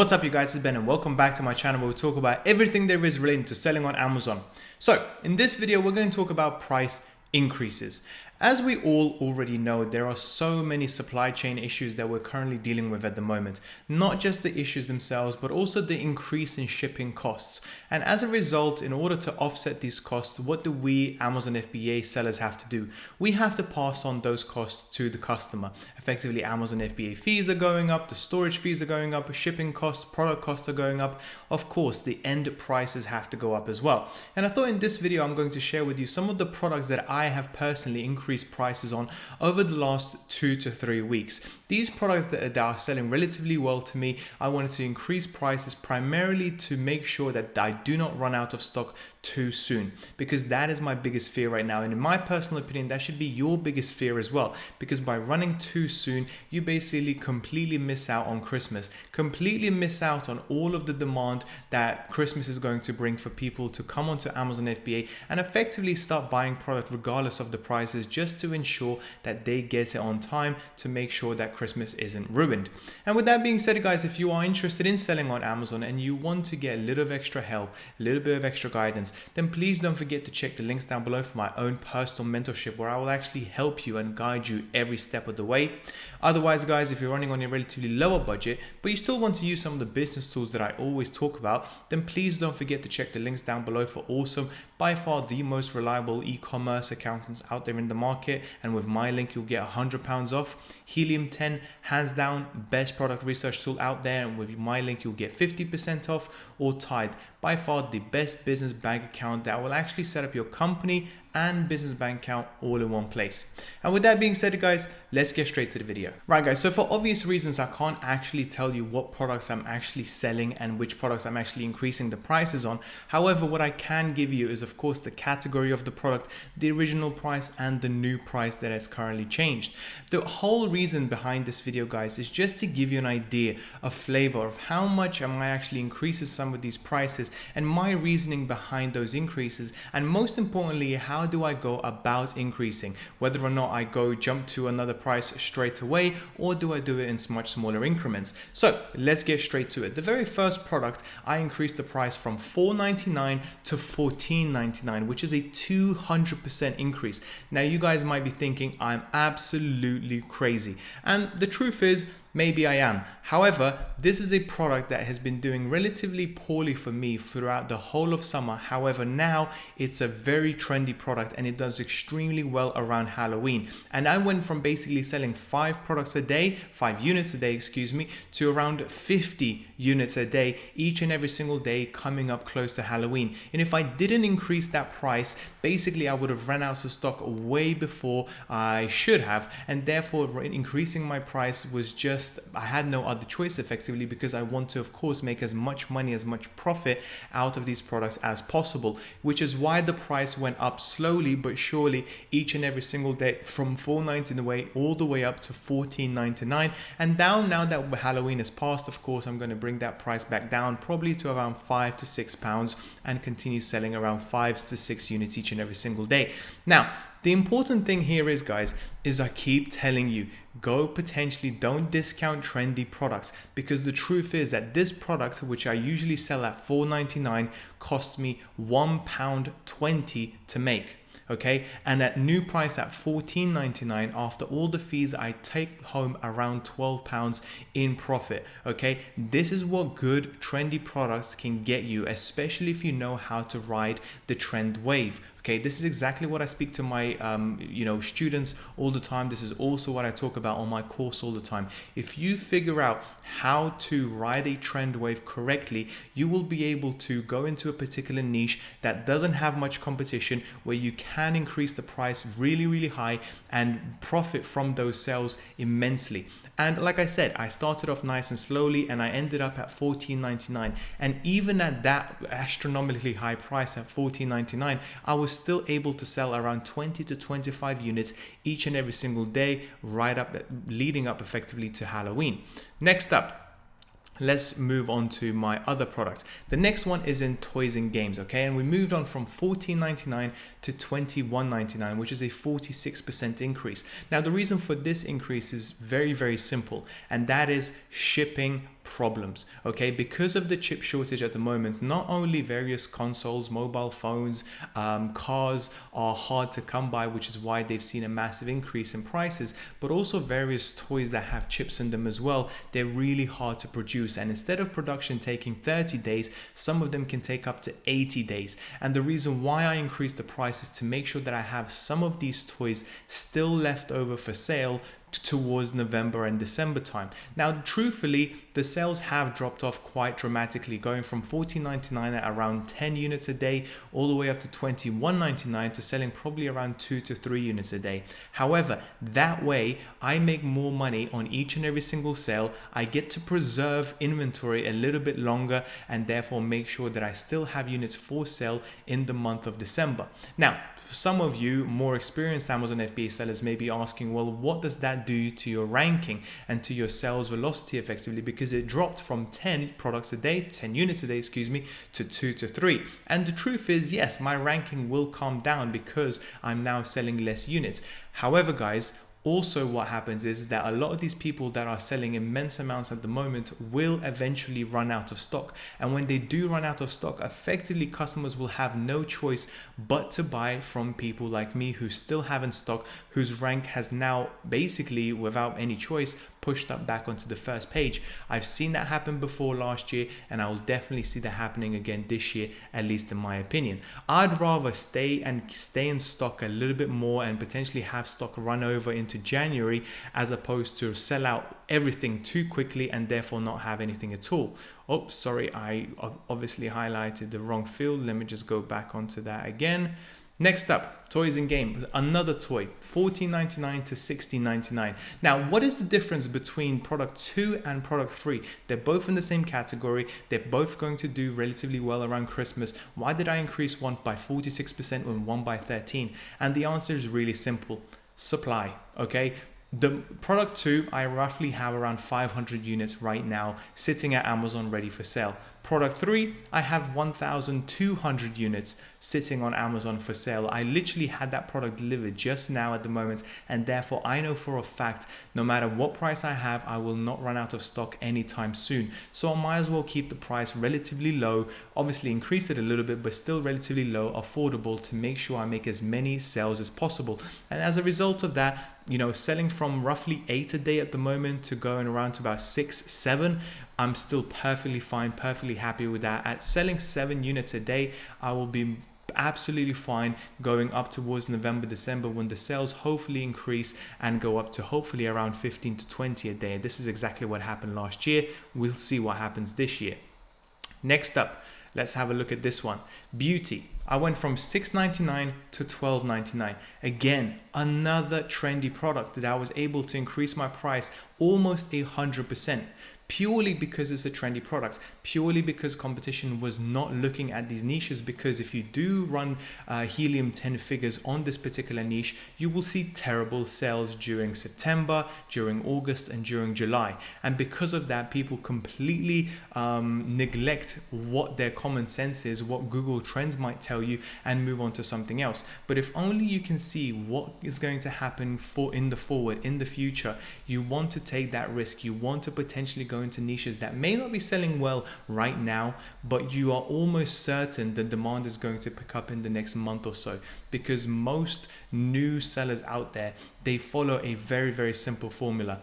What's up you guys, it's Ben and welcome back to my channel where we talk about everything there is related to selling on Amazon. So in this video, we're going to talk about price increases. As we all already know, there are so many supply chain issues that we're currently dealing with at the moment. Not just the issues themselves, but also the increase in shipping costs. And as a result, in order to offset these costs, what do we Amazon FBA sellers have to do? We have to pass on those costs to the customer. Effectively, Amazon FBA fees are going up, the storage fees are going up, shipping costs, product costs are going up. Of course, the end prices have to go up as well. And I thought in this video, I'm going to share with you some of the products that I have personally increased prices on over the last 2 to 3 weeks. These products that are selling relatively well to me, I wanted to increase prices primarily to make sure that I do not run out of stock too soon, because that is my biggest fear right now. And in my personal opinion, that should be your biggest fear as well, because by running too soon, you basically completely miss out on Christmas, completely miss out on all of the demand that Christmas is going to bring for people to come onto Amazon FBA and effectively start buying product regardless of the prices, just to ensure that they get it on time to make sure that Christmas isn't ruined. And with that being said, guys, if you are interested in selling on Amazon and you want to get a little of extra help, a little bit of extra guidance, then please don't forget to check the links down below for my own personal mentorship, where I will actually help you and guide you every step of the way. Otherwise, guys, if you're running on a relatively lower budget, but you still want to use some of the business tools that I always talk about, then please don't forget to check the links down below for awesome, by far the most reliable e-commerce accountants out there in the market. And with my link, you'll get £100 off. Helium 10, hands down, best product research tool out there. And with my link, you'll get 50% off. Or Tide, by far the best business bank account that will actually set up your company and business bank account all in one place. And with that being said, guys, let's get straight to the video. Right, guys, so for obvious reasons, I can't actually tell you what products I'm actually selling and which products I'm actually increasing the prices on. However, what I can give you is, of course, the category of the product, the original price, and the new price that has currently changed. The whole reason behind this video, guys, is just to give you an idea, a flavor of how much am I actually increasing some of these prices and my reasoning behind those increases. And most importantly, how do I go about increasing, whether or not I go jump to another price straight away, or do I do it in much smaller increments? So let's get straight to it. The very first product, I increased the price from $4.99 to $14.99, which is a 200% increase. Now you guys might be thinking I'm absolutely crazy, and the truth is, maybe I am. However, this is a product that has been doing relatively poorly for me throughout the whole of summer. However, now it's a very trendy product and it does extremely well around Halloween. And I went from basically selling 5 units a day, to around 50 units a day, each and every single day coming up close to Halloween. And if I didn't increase that price, basically I would have run out of stock way before I should have. And therefore increasing my price was I had no other choice effectively, because I want to, of course, make as much money, as much profit out of these products as possible, which is why the price went up slowly but surely each and every single day from $4.99 all the way up to $14.99. And now that Halloween is past, of course, I'm going to bring that price back down probably to around £5 to £6 and continue selling around 5 to 6 units each and every single day. Now, the important thing here is, guys, is I keep telling you, don't discount trendy products, because the truth is that this product, which I usually sell at $4.99, costs me £1.20 to make. Okay, and at new price at $14.99, after all the fees, I take home around £12 in profit. Okay, this is what good trendy products can get you, especially if you know how to ride the trend wave. Okay, this is exactly what I speak to my students all the time. This is also what I talk about on my course all the time. If you figure out how to ride a trend wave correctly, you will be able to go into a particular niche that doesn't have much competition, where you can increase the price really, really high and profit from those sales immensely. And like I said, I started off nice and slowly and I ended up at $14.99. And even at that astronomically high price at $14.99, I was still able to sell around 20 to 25 units each and every single day, leading up effectively to Halloween. Next up, let's move on to my other product. The next one is in toys and games, okay? And we moved on from $14.99 to $21.99, which is a 46% increase. Now, the reason for this increase is very, very simple, and that is shipping problems, okay? Because of the chip shortage at the moment, not only various consoles, mobile phones, cars are hard to come by, which is why they've seen a massive increase in prices, but also various toys that have chips in them as well. They're really hard to produce, and instead of production taking 30 days, some of them can take up to 80 days. And the reason why I increased the price is to make sure that I have some of these toys still left over for sale towards November and December time. Now, truthfully, the sales have dropped off quite dramatically, going from $14.99 at around 10 units a day all the way up to $21.99 to selling probably around 2 to 3 units a day. However, that way I make more money on each and every single sale. I get to preserve inventory a little bit longer and therefore make sure that I still have units for sale in the month of December. Now, for some of you more experienced Amazon FBA sellers may be asking, well, what does that do to your ranking and to your sales velocity effectively? Because it dropped from 10 products a day, 10 units a day, excuse me, to 2 to 3. And the truth is, yes, my ranking will come down because I'm now selling less units. However, guys, also what happens is that a lot of these people that are selling immense amounts at the moment will eventually run out of stock. And when they do run out of stock, effectively customers will have no choice but to buy from people like me who still have in stock, whose rank has now basically without any choice pushed up back onto the first page. I've seen that happen before last year, and I will definitely see that happening again this year, at least in my opinion. I'd rather stay in stock a little bit more and potentially have stock run over into January, as opposed to sell out everything too quickly and therefore not have anything at all. Oh, sorry, I obviously highlighted the wrong field. Let me just go back onto that again. Next up, toys and games. Another toy, $14.99 to $16.99. Now, what is the difference between product 2 and product 3? They're both in the same category. They're both going to do relatively well around Christmas. Why did I increase one by 46% and one by 13%? And the answer is really simple. Supply, okay? The product 2, I roughly have around 500 units right now sitting at Amazon ready for sale. Product 3, I have 1,200 units sitting on Amazon for sale. I literally had that product delivered just now at the moment, and therefore I know for a fact no matter what price I have, I will not run out of stock anytime soon. So I might as well keep the price relatively low, obviously increase it a little bit, but still relatively low, affordable, to make sure I make as many sales as possible. And as a result of that, you know, selling from roughly 8 a day at the moment to going around to about 6, 7, I'm still perfectly fine, perfectly happy with that. At selling 7 units a day, I will be absolutely fine going up towards November, December, when the sales hopefully increase and go up to hopefully around 15 to 20 a day. This is exactly what happened last year. We'll see what happens this year. Next up, let's have a look at this one. Beauty. I went from $6.99 to $12.99. Again, another trendy product that I was able to increase my price almost 100%. Purely because it's a trendy product, purely because competition was not looking at these niches. Because if you do run Helium 10 figures on this particular niche, you will see terrible sales during September, during August, and during July. And because of that, people completely neglect what their common sense is, what Google Trends might tell you, and move on to something else. But if only you can see what is going to happen in the future, you want to take that risk. You want to potentially go into niches that may not be selling well right now, but you are almost certain the demand is going to pick up in the next month or so. Because most new sellers out there, they follow a very, very simple formula.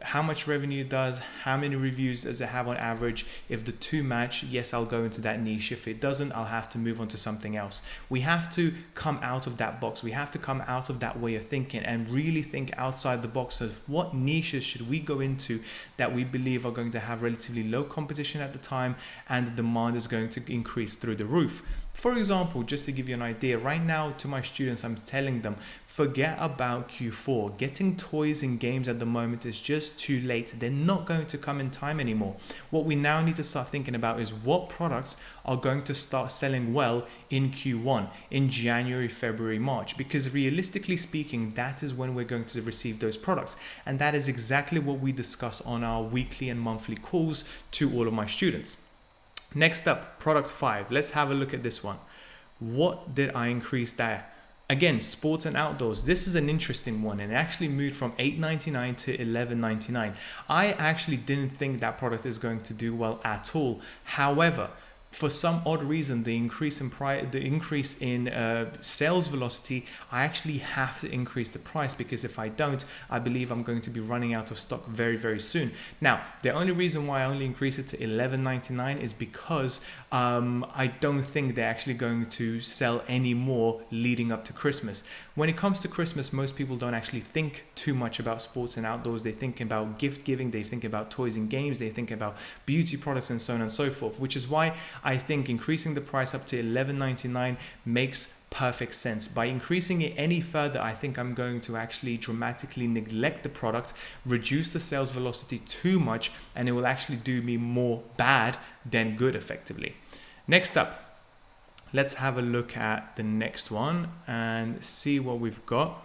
How much revenue it does, how many reviews does it have on average. If the two match, yes, I'll go into that niche. If it doesn't, I'll have to move on to something else. We have to come out of that box. We have to come out of that way of thinking and really think outside the box of what niches should we go into that we believe are going to have relatively low competition at the time and the demand is going to increase through the roof. For example, just to give you an idea, right now to my students, I'm telling them, forget about Q4. Getting toys and games at the moment is just too late. They're not going to come in time anymore. What we now need to start thinking about is what products are going to start selling well in Q1, in January, February, March, because realistically speaking, that is when we're going to receive those products. And that is exactly what we discuss on our weekly and monthly calls to all of my students. Next up, product 5. Let's have a look at this one. What did I increase there? Again, sports and outdoors, this is an interesting one, and it actually moved from $8.99 to $11.99. I actually didn't think that product is going to do well at all. However, for some odd reason, the increase in sales velocity, I actually have to increase the price, because if I don't, I believe I'm going to be running out of stock very, very soon. Now, the only reason why I only increased it to $11.99 is because I don't think they're actually going to sell any more leading up to Christmas. When it comes to Christmas, most people don't actually think too much about sports and outdoors. They think about gift giving, they think about toys and games, they think about beauty products and so on and so forth, which is why I think increasing the price up to $11.99 makes perfect sense. By increasing it any further, I think I'm going to actually dramatically neglect the product, reduce the sales velocity too much, and it will actually do me more bad than good effectively. Next up, let's have a look at the next one and see what we've got.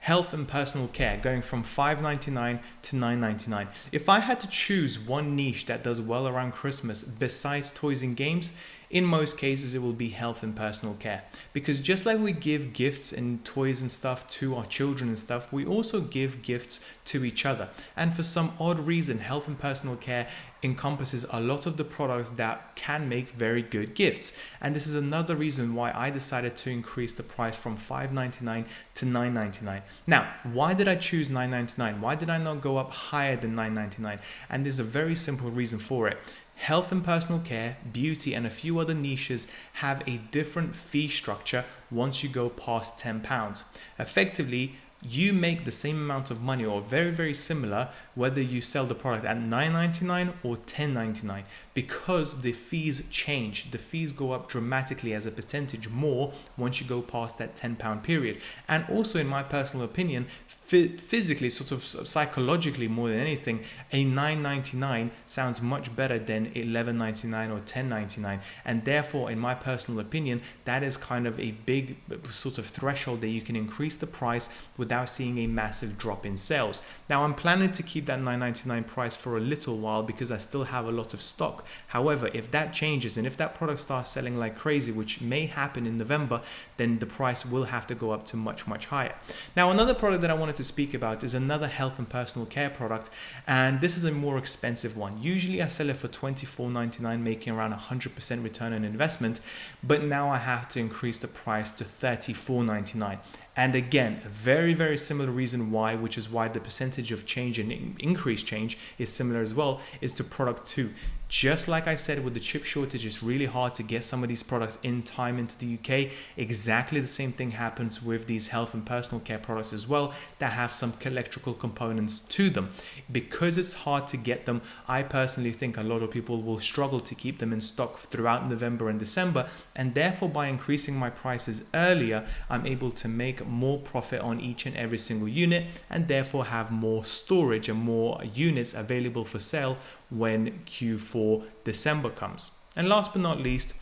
Health and personal care, going from $5.99 to $9.99. If I had to choose one niche that does well around Christmas besides toys and games, in most cases it will be health and personal care. Because just like we give gifts and toys and stuff to our children and stuff, we also give gifts to each other. And for some odd reason, health and personal care encompasses a lot of the products that can make very good gifts. And this is another reason why I decided to increase the price from $5.99 to $9.99. Now, why did I choose $9.99? Why did I not go up higher than $9.99? And there's a very simple reason for it. Health and personal care, beauty, and a few other niches have a different fee structure once you go past £10. Effectively, you make the same amount of money or very, very similar whether you sell the product at $9.99 or $10.99, because the fees change. The fees go up dramatically as a percentage more once you go past that £10 period. And also, in my personal opinion, physically, sort of psychologically more than anything, a $9.99 sounds much better than $11.99 or $10.99. And therefore, in my personal opinion, that is kind of a big sort of threshold that you can increase the price without seeing a massive drop in sales. Now, I'm planning to keep that $9.99 price for a little while because I still have a lot of stock. However, if that changes and if that product starts selling like crazy, which may happen in November, then the price will have to go up to much, much higher. Now, another product that I wanted to speak about is another health and personal care product, and this is a more expensive one. Usually I sell it for $24.99, making around 100% return on investment, but now I have to increase the price to $34.99. And again, a very, very similar reason why, which is why the percentage of change and increase change is similar as well, is to product 2. Just like I said, with the chip shortage, it's really hard to get some of these products in time into the UK. Exactly the same thing happens with these health and personal care products as well that have some electrical components to them. Because it's hard to get them, I personally think a lot of people will struggle to keep them in stock throughout November and December, and therefore by increasing my prices earlier, I'm able to make more profit on each and every single unit, and therefore have more storage and more units available for sale when Q4 December comes. And last but not least,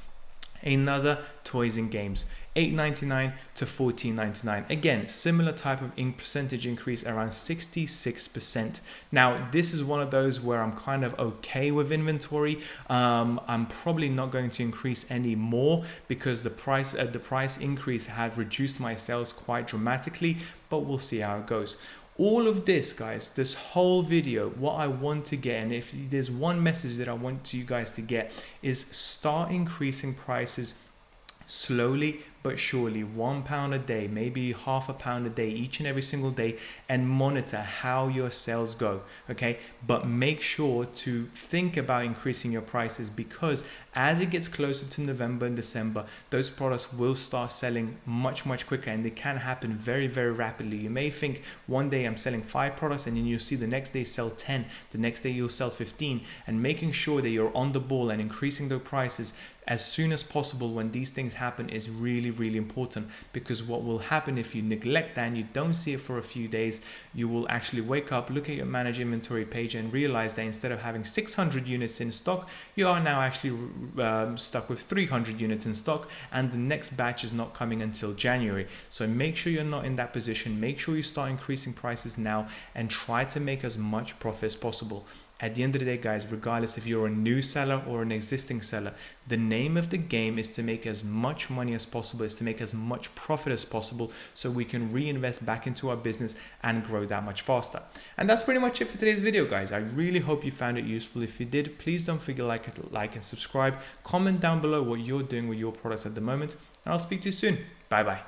another toys and games, $8.99 to $14.99. Again, similar type of percentage increase, around 66%. Now, this is one of those where I'm kind of okay with inventory. I'm probably not going to increase any more because the price increase had reduced my sales quite dramatically, but we'll see how it goes. All of this, guys, this whole video, what I want to get, and if there's one message that I want you guys to get, is start increasing prices slowly but surely, £1 a day, maybe £0.5 a day, each and every single day, and monitor how your sales go, okay? But make sure to think about increasing your prices, because as it gets closer to November and December, those products will start selling much, much quicker, and they can happen very, very rapidly. You may think one day I'm selling 5 products, and then you'll see the next day sell 10, the next day you'll sell 15, and making sure that you're on the ball and increasing the prices as soon as possible when these things happen is really, really important. Because what will happen if you neglect that and you don't see it for a few days, you will actually wake up, look at your manage inventory page, and realize that instead of having 600 units in stock, you are now actually stuck with 300 units in stock, and the next batch is not coming until January. So make sure you're not in that position. Make sure you start increasing prices now and try to make as much profit as possible. At the end of the day, guys, regardless if you're a new seller or an existing seller, the name of the game is to make as much money as possible, is to make as much profit as possible so we can reinvest back into our business and grow that much faster. And that's pretty much it for today's video, guys. I really hope you found it useful. If you did, please don't forget to like and subscribe. Comment down below what you're doing with your products at the moment, and I'll speak to you soon. Bye bye.